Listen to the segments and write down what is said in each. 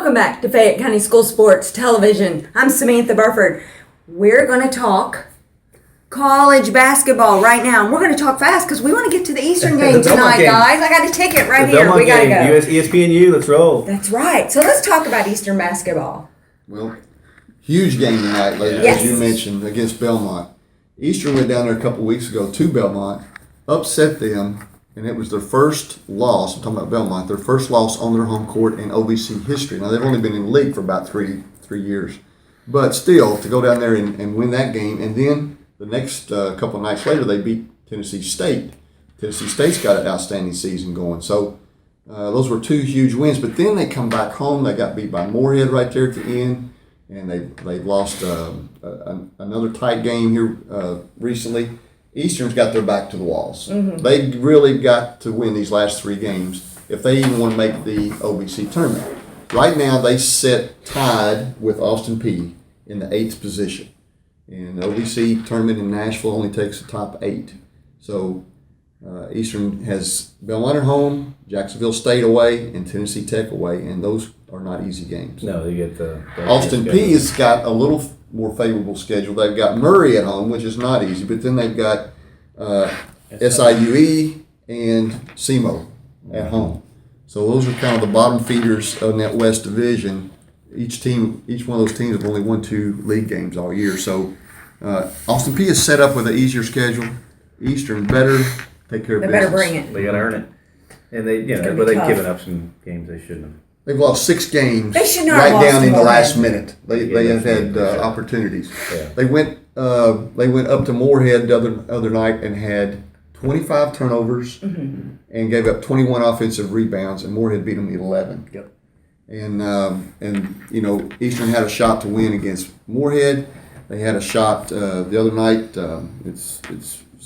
Welcome back to Fayette County School Sports Television. I'm Samantha Burford. We're going to talk college basketball right now. And we're going to talk fast because we want to get to the Eastern game tonight, guys. I got a ticket right here. We got to go. ESPNU, let's roll. That's right. So let's talk about Eastern basketball. Well, huge game tonight, as you mentioned, against Belmont. Eastern went down there a couple weeks ago to Belmont, upset them, and it was their first loss. I'm talking about Belmont, their first loss on their home court in OVC history. Now, they've only been in the league for about three years. But still, to go down there and win that game, and then the next couple of nights later, they beat Tennessee State. Tennessee State's got an outstanding season going. So those were two huge wins. But then they come back home. They got beat by Moorhead right there at the end. And they lost another tight game here recently. Eastern's got their back to the walls. Mm-hmm. They really got to win these last three games if they even want to make the OVC tournament. Right now, they sit tied with Austin Peay in the 8th position. And the OVC tournament in Nashville only takes the top 8. So Eastern has Belmont at home, Jacksonville State away, and Tennessee Tech away, and those are not easy games. No, they get the Austin Peay has got a little more favorable schedule. They've got Murray at home, which is not easy, but then they've got SIUE and SEMO at home. So those are kind of the bottom feeders in that West Division. Each one of those teams have only won 2 league games all year. So Austin Peay is set up with an easier schedule. Eastern better take care of business. They better bring it. They got to earn it. And they've given up some games they shouldn't have. They've lost 6 games they should not right have lost down in the more. last minute. They have had opportunities. Yeah. They went up to Moorhead the other night and had 25 turnovers and gave up 21 offensive rebounds, and Moorhead beat them 11. Yep. And Eastern had a shot to win against Moorhead. They had a shot the other night. It's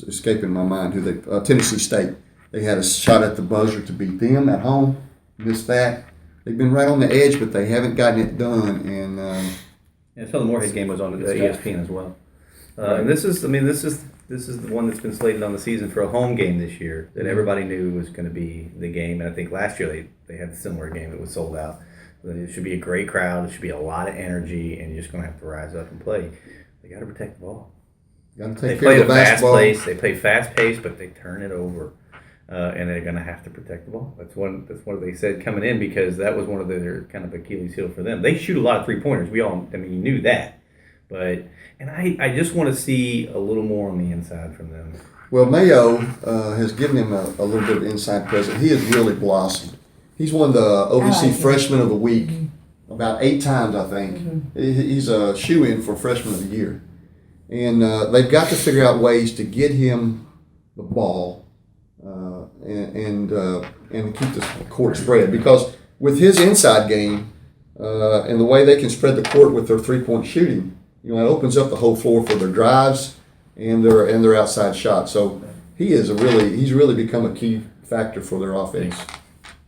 escaping my mind who they Tennessee State. They had a shot at the buzzer to beat them at home. Missed that. They've been right on the edge, but they haven't gotten it done. And so the Moorhead game was on the ESPN as well. And this is the one that's been slated on the season for a home game this year that everybody knew was going to be the game. And I think last year they had a similar game that was sold out. It should be a great crowd. It should be a lot of energy, and you're just going to have to rise up and play. They got to protect the ball. They play a fast pace. They play fast pace, but they turn it over. And they're going to have to protect the ball. That's what they said coming in, because that was one of their kind of Achilles heel for them. They shoot a lot of 3-pointers. You knew that. And I just want to see a little more on the inside from them. Well, Mayo has given him a little bit of inside presence. He has really blossomed. He's won the OVC Freshman of the Week about 8 times, I think. He's a shoe-in for Freshman of the Year. And they've got to figure out ways to get him the ball and keep the court spread, because with his inside game and the way they can spread the court with their 3-point shooting, it opens up the whole floor for their drives and their outside shots. So he's really become a key factor for their offense.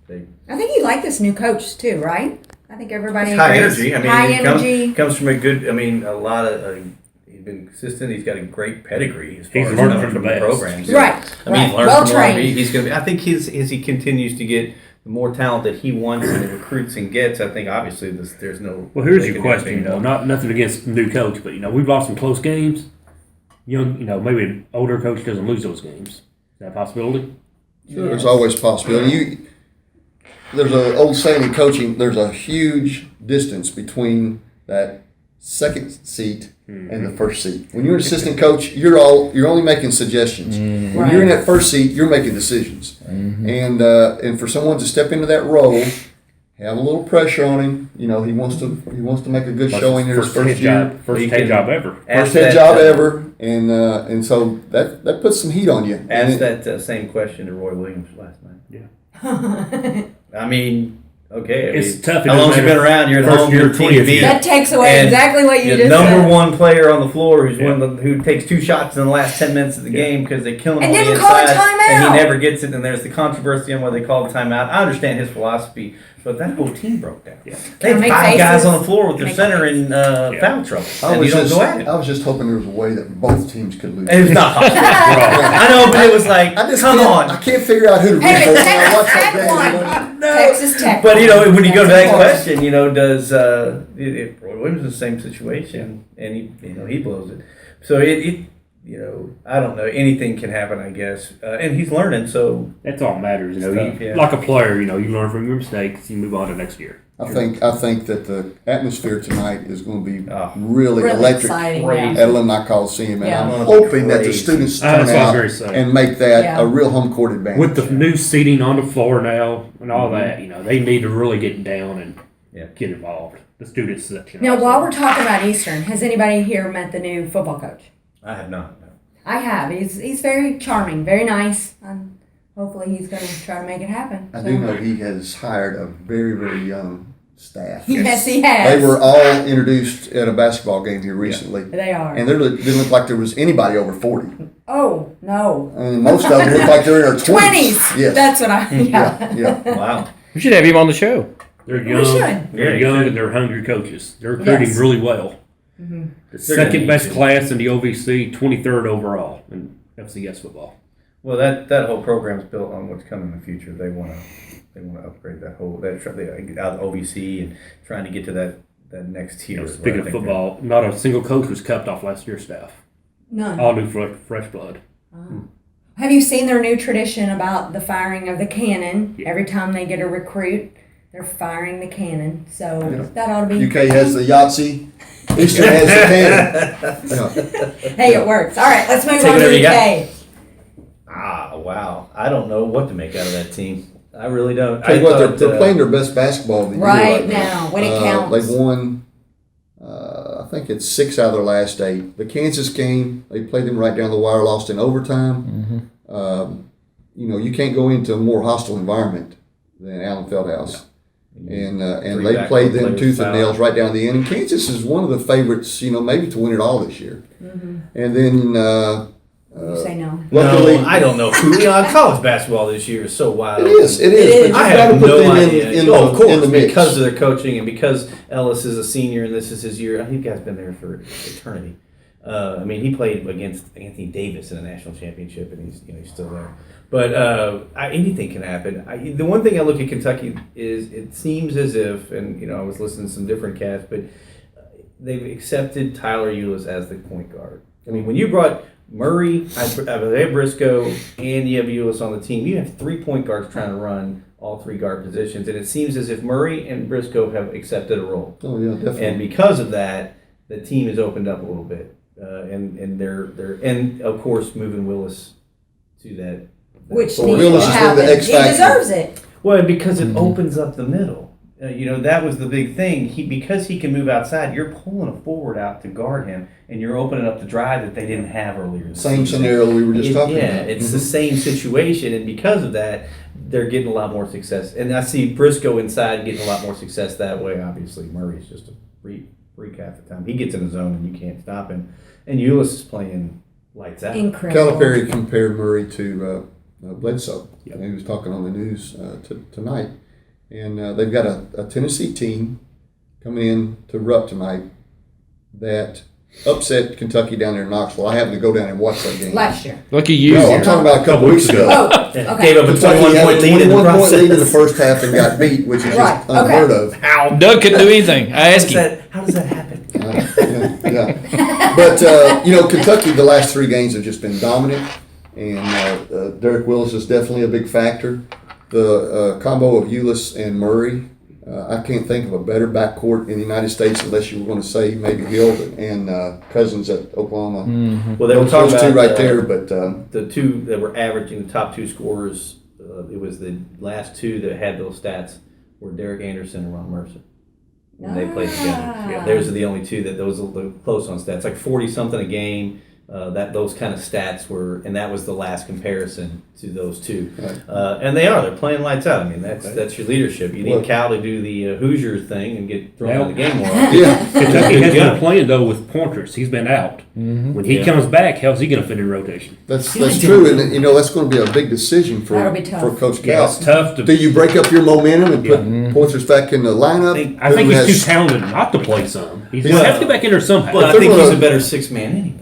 I think you like this new coach too, right? I think everybody high agrees. energy. High energy. Comes from a good. A lot of. He's been consistent. He's got a great pedigree as far He's as learned coming from from the the program. best. Right. Learned Well from a lot of- trained. He's going to be. I think as he continues to get the more talent that he wants and recruits and gets, I think obviously there's no. Well, here's your question. Nothing against the new coach, but we've lost some close games. Maybe an older coach doesn't lose those games. Is that a possibility? Sure, there's always a possibility. There's an old saying in coaching: there's a huge distance between that second seat and the first seat. When you're an assistant coach, you're only making suggestions. When you're in that first seat, you're making decisions. And for someone to step into that role, have a little pressure on him. He wants to make a good showing in his first year. First head job ever. First head job ever, and so that puts some heat on you. Asked that same question to Roy Williams last night. Yeah. It's tough. How long have you been around? You're at home. You're 20th. That takes away exactly what you just said. Number one player on the floor who takes 2 shots in the last 10 minutes of the game because they kill him on the call a inside, timeout. and he never gets it. And there's the controversy on whether they call the timeout. I understand his philosophy But that whole team broke down. Yeah. They had Make 5 guys faces. on the floor with their Make center in foul trouble. And you don't go at it. I was just hoping there was a way that both teams could lose. It's not possible. I know, but it was like, come on. I can't figure out who to root Hey, for but when I watch Texas Tech that game. won. Texas Tech. But, won. when you go to that Of course. question, does if Roy Williams is the same situation and he blows it. So I don't know. Anything can happen, I guess. And he's learning, so. That's all that matters. Stuff, yeah. Like a player, you learn from your mistakes, you move on to next year. I think that the atmosphere tonight is going to be Really really electric exciting. Crazy. Yeah. at Alumni Coliseum, and Yeah. I'm Gonna be hoping that the crazy. students That's turn what I was out gonna say. and make that Yeah. a real home court advantage. With the new seating on the floor now and all that, they need to really get down and get involved. The students section. Now, also. while we're talking about Eastern, has anybody here met the new football coach? I have not. No. I have. He's very charming, very nice. Hopefully, he's going to try to make it happen. I do know he has hired a very, very young staff. Yes, he has. They were all introduced at a basketball game here recently, They are. and they didn't look like there was anybody over 40. Oh no. I mean, most of them look like they're in their 20s. 20s. Yes. That's what I. Yeah. Yeah. Wow. We should have him on the show. They're We young. should. They're Yeah, young you and they're hungry coaches. They're recruiting Yes. really well. The They're gonna second need best to. class in the OVC, 23rd overall in FCS football. Well, that whole program is built on what's coming in the future. They want to upgrade that whole out of OVC and trying to get to that next tier. is what Speaking I of think football, not a single coach was kept off last year's staff. None. All new fresh blood. Have you seen their new tradition about the firing of the cannon? Yeah. Every time they get a recruit, they're firing the cannon. So that ought to be. UK has the Yahtzee. Eastern has the cannon. Yeah. Hey, it works. All right, let's move Take on to whatever you UK. Wow. I don't know what to make out of that team. I really don't. Tell you what, they're playing their best basketball of the year Right now, when it counts. They've won, I think it's 6 out of their last 8. The Kansas game, they played them right down the wire, lost in overtime. You can't go into a more hostile environment than Allen Feldhouse. And Three they played them backcourt tooth players and nails right down the end. And Kansas is one of the favorites, maybe to win it all this year. And then You say no. luckily, I don't know. College basketball this year is so wide it open. is. It But is. you've I got to have put no them idea. in Of course, the mix. because of their coaching and because Ellis is a senior and this is his year. I think he's been there for eternity. He played against Anthony Davis in a national championship, and he's still there. But anything can happen. The one thing I look at Kentucky is it seems as if, and I was listening to some different casts, but they've accepted Tyler Eulis as the point guard. I mean, when you brought Murray, I have Briscoe, and you have Eulis on the team, you have 3 point guards trying to run all 3 guard positions, and it seems as if Murray and Briscoe have accepted a role. Oh yeah, definitely. And because of that, the team has opened up a little bit, and they're and of course moving Willis to that. Which Well, needs Willis to has been happen. the X He factor. deserves it. Well, because it opens up the middle. That was the big thing. Because he can move outside, you're pulling a forward out to guard him, and you're opening up the drive that they didn't have earlier. In the Same season. scenario we were just talking Yeah, about. it's the same situation, and because of that, they're getting a lot more success. And I see Briscoe inside getting a lot more success that way. Obviously, Murray's just a freak half the time. He gets in the zone, and you can't stop him. And Eulis is playing lights out. Incredible. Calipari compared Murray to Bledsoe. Yep. And he was talking on the news tonight. And they've got a Tennessee team coming in to Rupp tonight that upset Kentucky down there in Knoxville. I happened to go down and watch that game. Last year. Lucky you. No, I'm talking about a couple weeks ago. Oh, okay. Gave up a Kentucky 21 had point a lead in the 21 point lead in the process. first half and got beat, which is Right, just unheard of. How? Doug couldn't do anything. I asked him. How does that happen? Yeah. But, Kentucky, the last 3 games have just been dominant, and Derek Willis is definitely a big factor. The combo of Eulis and Murray, I can't think of a better backcourt in the United States unless you were going to say maybe Hill and Cousins at Oklahoma. Well, they were Those talking about two right there, but the 2 that were averaging the top 2 scorers. It was the last 2 that had those stats were Derek Anderson and Ron Mercer when they played together. Ah. Those are the only 2 that those are close on stats, like 40 something a game. that those kind of stats were, and that was the last comparison to those two. Right. And they're playing lights out. I mean, that's your leadership. You need Cal to do the Hoosiers thing and get thrown out of the game more often. Yeah. Kentucky has been playing though with Pointers. He's been out. When he comes back, how's he going to fit in rotation? That's true, and that's going to be a big decision for That'll be tough. Coach Yeah, Cal. it's tough to. Do you break up your momentum and put Pointers back in the lineup? I think Who he's has- too talented not to play some. He's Well, going to have to get back in there somehow. But I they're think he's gonna- a better 6-man anyway.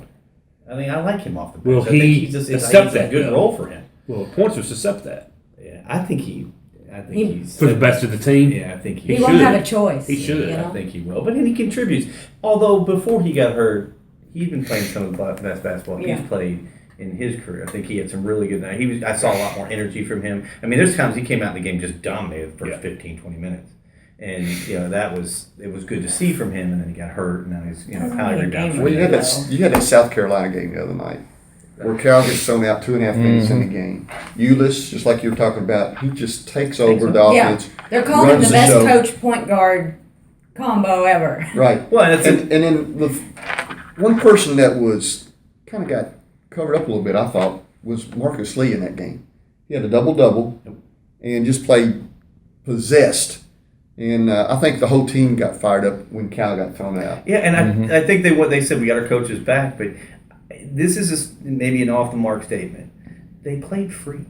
I mean, I like him off the bench. Will I think he he's just, accept it's a that, good though? role for him. Well, Pointers accept that Yeah, I think he's for the best of the team. Yeah, I think He he won't should. have a choice. He should. You I know? think he will, but he contributes. Although before he got hurt, he'd been playing some of the best basketball Yeah. he's played in his career. I think he had some really good nights. I saw a lot more energy from him. I mean, there's times he came out in the game just dominated the first 15, 20 minutes. And it was good to see from him, and then he got hurt, and now he's highly rebounded. Well, you had that South Carolina game the other night where Cal gets thrown out 2.5 minutes in the game. Ulis, just like you were talking about, he just takes over the Yeah. offense. They're calling him runs the the best show. coach point guard combo ever. Right. Well, and And then the one person that was kind of got covered up a little bit, I thought, was Marcus Lee in that game. He had a double-double and just played possessed. And I think the whole team got fired up when Cal got thrown out. Yeah, and I think what they said, we got our coaches back, but this is maybe an off the mark statement. They played free.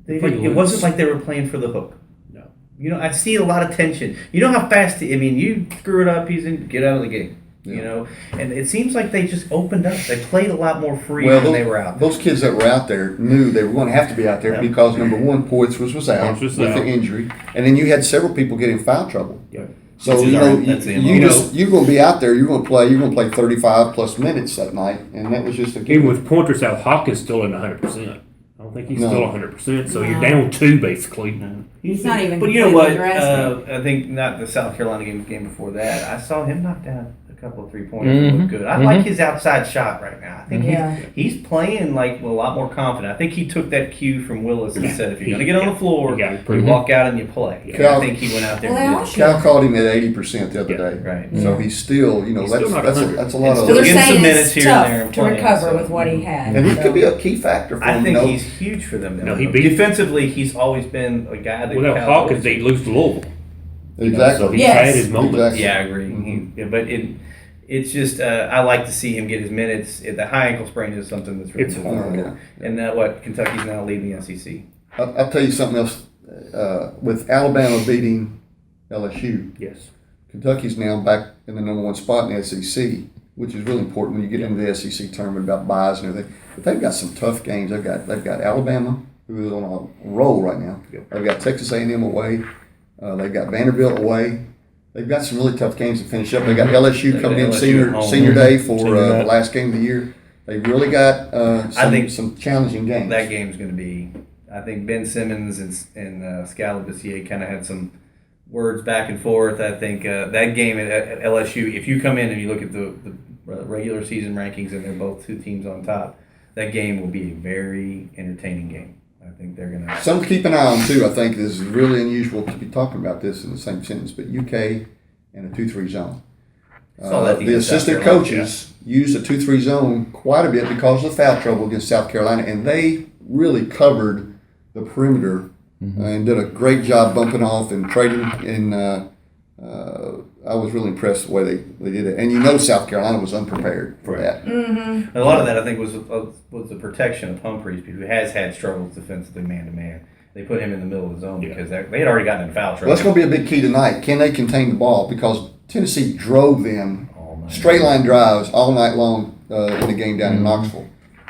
It wasn't like they were playing for the hook. No. I see a lot of tension. You know how fast. You screw it up, get out of the game. Yeah. And it seems like they just opened up. They played a lot more free Well, when they were out there. those kids that were out there knew they were going to have to be out there because number one, Poitras was out Poitras was with out. the injury, and then you had several people getting foul trouble. Yeah. So Which is that's the MO. you're going to be out there. You're going to play 35 plus minutes that night, and that was just a Even with Pointers out, Hawkins still in 100%. I don't think he's No. still 100%. So you're No. down 2 basically. He's not even But you know what? completely rested. I think not the South Carolina game before that. I saw him knock down a couple of 3-pointers that looked good. I like his outside shot right now. I think he's playing like a lot more confident. I think he took that cue from Willis and said, if you're going to get on the floor, You gotta you improve. walk out and you play. And I think he went out there Well, they and all did it. should. Cal called him at 80% the other Yeah, day. Right. So he's still, He's still not that's 100. a lot It's of. So they're Getting some saying minutes it's here and there tough and to playing, recover so- with what he had. And he So- could be a key factor for I him. think though. he's huge for them. No, he beat- Defensively, he's always been a guy that Without Cal Hawkins, goes they'd to. lose to Louisville. Exactly. So he's Yes. had his moments. Exactly. Yeah, I agree. But it's just I like to see him get his minutes. The high ankle sprain is something that's really It's difficult. hard. And Kentucky's now leading the SEC. I'll tell you something else. With Alabama beating LSU, Yes. Kentucky's now back in the number one spot in the SEC, which is really important when you get into the SEC tournament about buys and everything. But they've got some tough games. They've got Alabama, who is on a roll right now. Yep. They've got Texas A&M away. They've got Vanderbilt away. They've got some really tough games to finish up. They got LSU They coming got in LSU at home. senior day for Senior the night. last game of the year. They've really got some challenging games. That game's going to be. I think Ben Simmons and Scalabrine kind of had some words back and forth. I think that game at LSU, if you come in and you look at the regular season rankings and they're both two teams on top, that game will be a very entertaining game. I think they're going to. Something to keep an eye on, too. I think this is really unusual to be talking about this in the same sentence, but UK and a 2-3 zone. Saw that The against South assistant Carolina, coaches used a 2-3 zone quite a bit because of the foul trouble against South Carolina, and they really covered the perimeter and did a great job bumping off and trading. And I was really impressed with the way they did it. And South Carolina was unprepared for that. A lot of that, I think, was the protection of Humphreys, who has had struggles defensively man to man. They put him in the middle of the zone because they had already gotten in foul trouble. Well, that's going to be a big key tonight. Can they contain the ball? Because Tennessee drove them straight line drives all night long in the game down in Knoxville.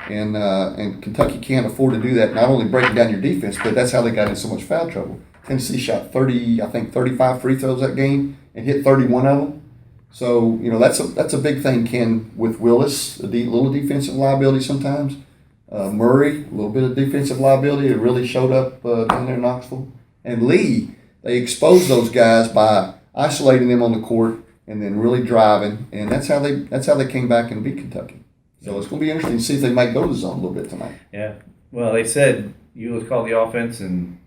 And Kentucky can't afford to do that, not only breaking down your defense, but that's how they got in so much foul trouble. Tennessee shot 35 free throws that game and hit 31 of them. So, that's a big thing, Ken, with Willis, a little defensive liability sometimes. Murray, a little bit of defensive liability. It really showed up down there in Knoxville. And Lee, they exposed those guys by isolating them on the court and then really driving. And that's how they came back and beat Kentucky. So it's going to be interesting to see if they might go to the zone a little bit tonight. Yeah. Well, they said Euless called the offense and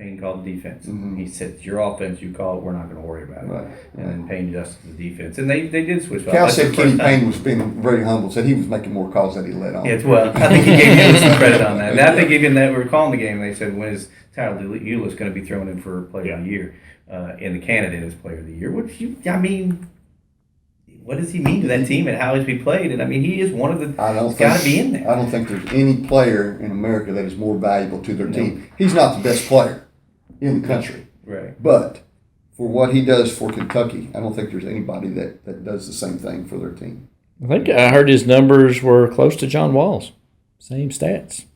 Payne called the defense. Mhm. He said, "It's your offense. You call it. We're not going to worry about it." Right. And then Payne adjusted the defense, and they did switch. Cal That's the said Kenny first time. Payne was being very humble. Said he was making more calls than he let on. Yeah, well, I think he gave him some credit on that. And I think even that we were calling the game, they said, when is Tyler Eulis going to be thrown in for Player of the Year? And the candidate is Player of the Year. What does he mean to that team and how he's been played? And I mean, he is one of the. He's got to be in there. I don't think there's any player in America that is more valuable to their team. He's not the best player in the country. Right. But for what he does for Kentucky, I don't think there's anybody that does the same thing for their team. I think I heard his numbers were close to John Wall's. Same stats.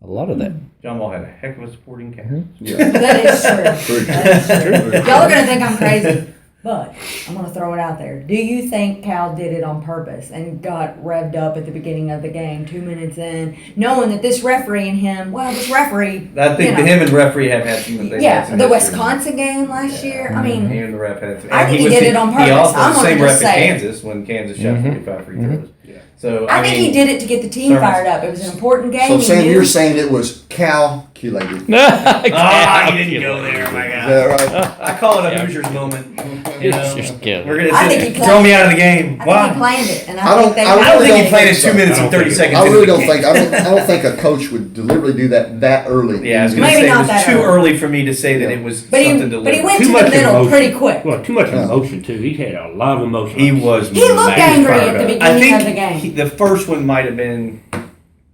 A lot of that. John Wall had a heck of a supporting cast. Yeah. That is true. Very That is true. true. Y'all are going to think I'm crazy, but I'm going to throw it out there. Do you think Cal did it on purpose and got revved up at the beginning of the game, 2 minutes in, knowing that this referee and him, this referee. I think him and referee have had some. The Wisconsin game last year. I mean, he and the ref had some. I think he did it on purpose. He also I'm the gonna same just ref in say it. Kansas when Kansas shot 45 free throws. Yeah. So I think he did it to get the team Sermons. fired up. It was an important game. So He Sam, knew- you're saying it was calculated. Is you didn't go there, my God. that right? I call it a Hoosiers moment. You know, Just kidding. we're gonna I think he throw me out of the game. I Why? think he planned it, and I I don't- think they. I I don't think he don't played it think 2 minutes and 30 seconds. I really into don't the think. game. I don't think a coach would deliberately do that early. Yeah, I was gonna Maybe say it not was that too early. early for me to say that it was But he something deliberate. went Too to the much middle emotion. pretty quick. Well, too much Yeah. emotion too. He had a lot of emotion. He was. He looked mad. angry fired at the up. beginning I of the think game. the first one might have been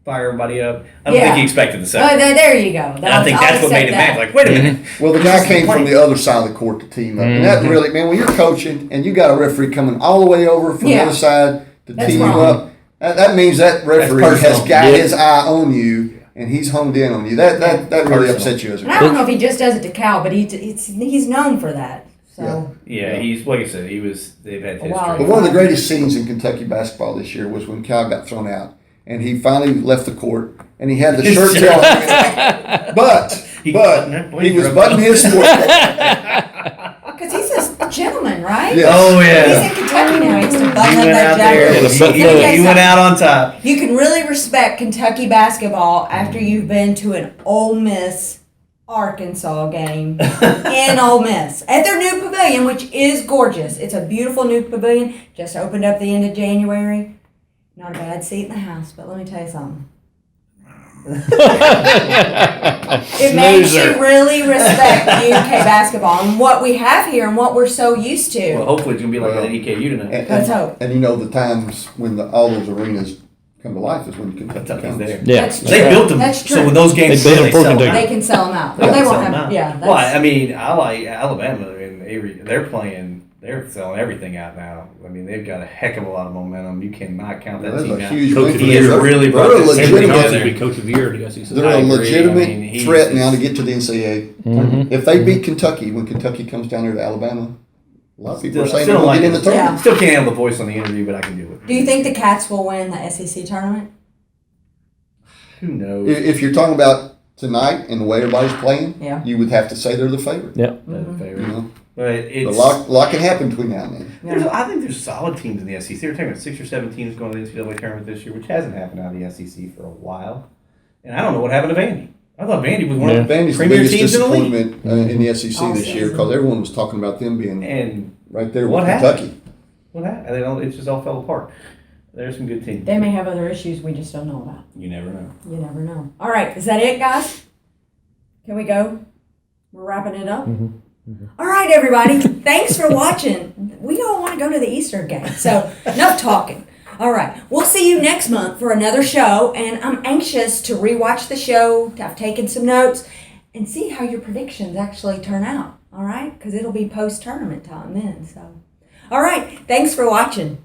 fire everybody up. I don't Yeah. think he expected the second. There you go. And I think that's what made him mad. Like, wait a minute. Well, the guy came from the other side of the court to team up, and that really, man, when you're coaching and you got a referee coming all the way over from the Yeah. other side to That's team wrong. you up, that means that referee has personal. got Yeah. his eye on you and he's honed in on you. That really Personal. upsets you as a And I coach. don't know if he just does it to Cal, but he's known for that. So Yeah, he's like I said. They've had A while history. But one of the greatest scenes in Kentucky basketball this year was when Cal got thrown out and he finally left the court and he had the shirt down, but he was buttoning his sport coat. because he's a gentleman, right? Yeah. Oh He's yeah. in Kentucky now. He has to He button up went that out there. jacket. Yeah, Let me tell you He went something. out on top. You can really respect Kentucky basketball after you've been to an Ole Miss Arkansas game in Ole Miss at their new pavilion, which is gorgeous. It's a beautiful new pavilion. Just opened up the end of January. Not a bad seat in the house, but let me tell you something. It makes you really respect UK basketball and what we have here and what we're so used to. Well, hopefully it's gonna be like that at EKU tonight. Let's hope. And you know the times when all those arenas come to life is when Kentucky Kentucky's comes. there. Yeah. That's They true. built them. That's true. So when those games They built they them for sell them Kentucky. out. They can sell them out. They Well, they can won't sell them have. out. Yeah. Well, That's, I mean, I like Alabama and Avery. They're playing. They're selling everything out now. I mean, they've got a heck of a lot of momentum. You cannot count that That's team a out. huge Coach win of for the them. year. They're- Really brought they're a this team legitimate. together. Be coach of the year in the SEC. They're I a agree. legitimate I mean, he's threat now to just- get to the NCAA tournament. If they beat Kentucky when Kentucky comes down there to Alabama, a lot of people are saying they're going to get in the tournament. Still can't have the voice on the interview, but I can do it. do you think the Cats will win the SEC tournament? Who knows? If you're talking about tonight and the way everybody's playing, Yeah. you would have to say they're the favorite. Yeah. That's Mm-hmm. fair. You know, But but it's. a lot can happen between now and then. I think there's solid teams in the SEC. They're talking about 6 or 7 teams going to the NCAA tournament this year, which hasn't happened out of the SEC for a while. And I don't know what happened to Vandy. I thought Vandy was one of the Vandy's the premier biggest teams in the league. disappointment in the SEC All this year season. because everyone was talking about them being And right there what with happened? Kentucky. what happened? They don't. It just all fell apart. There's some good teams. They may have other issues we just don't know about. You never know. You never know. All right, is that it, guys? Can we go? We're wrapping it up. All right, everybody. Thanks for watching. We all want to go to the Easter game, so enough talking. All right, we'll see you next month for another show, and I'm anxious to rewatch the show. I've taken some notes and see how your predictions actually turn out. All right, because it'll be post-tournament time then. So, all right, thanks for watching.